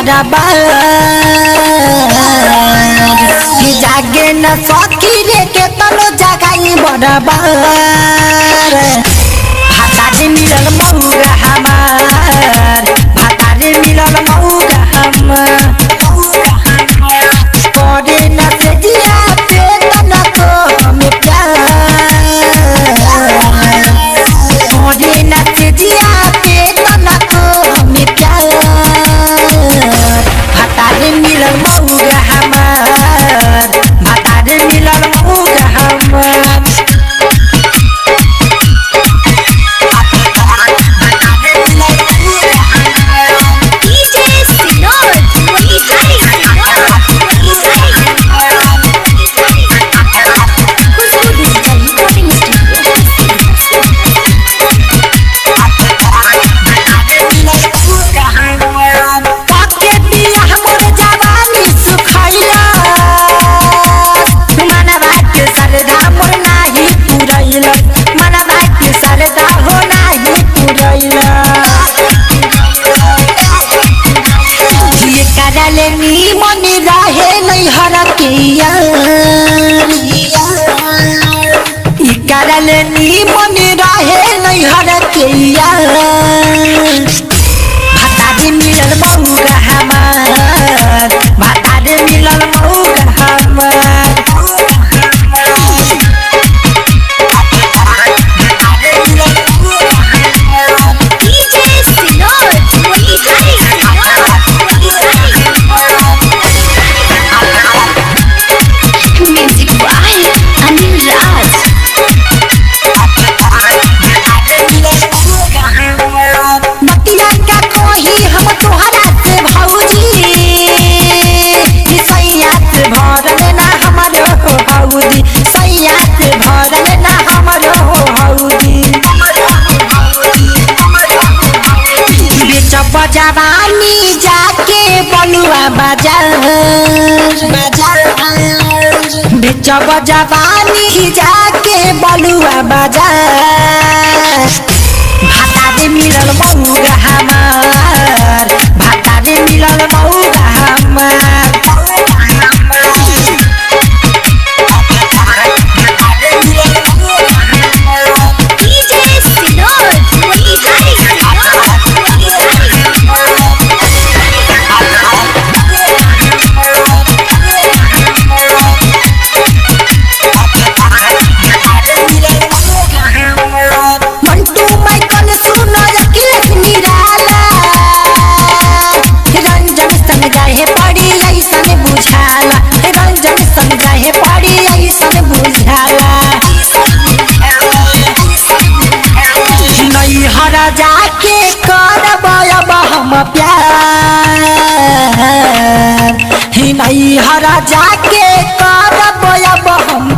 बराबर जागे न सखी रे के तनो जगाई बराबर भातारे मिलल मौगा हमार भातारे मिलल मौगा हमार करे न से जिया पे तना को हमें प्यार करे न से जिया पे तना को हमें प्यार भातारे मिलल मौगा हमार भातारे मिलल मौगा हमार मन रहे नहीं हरकिया मन रहे नहीं हरकिया भातारे मिलल मौगा हमार भातारे मिलल मौगा हमार जवानी जाके बलुआ बाजार बेचब जवानी जाके बलुआ बाजार भातारे मिलल मौगा हमार भातारे मिलल मौगा हमार जाके करब अब हम प्यार ही नहीं हरा जाके करब अब हम